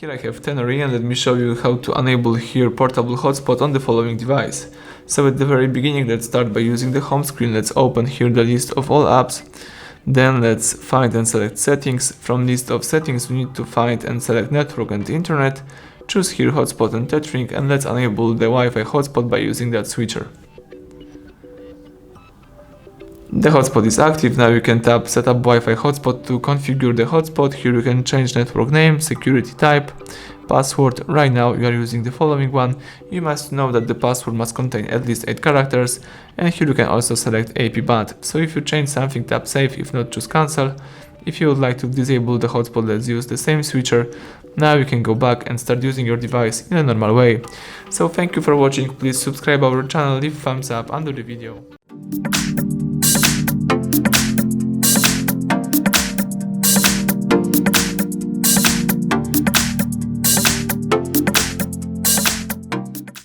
Here I have Tenori, and let me show you how to enable here Portable Hotspot on the following device. So at the very beginning, let's start by using the home screen. Let's open here the list of all apps. Then let's find and select settings. From list of settings, we need to find and select network and internet. Choose here hotspot and tethering, and let's enable the Wi-Fi hotspot by using that switcher. The hotspot is active. Now you can tap Setup Wi-Fi hotspot to configure the hotspot. Here you can change network name, security type, password. Right now you are using the following one. You must know that the password must contain at least 8 characters, and here you can also select AP band. So if you change something, tap save. If not, choose cancel. If you would like to disable the hotspot, let's use the same switcher. Now you can go back and start using your device in a normal way. So thank you for watching. Please subscribe our channel, leave thumbs up under the video.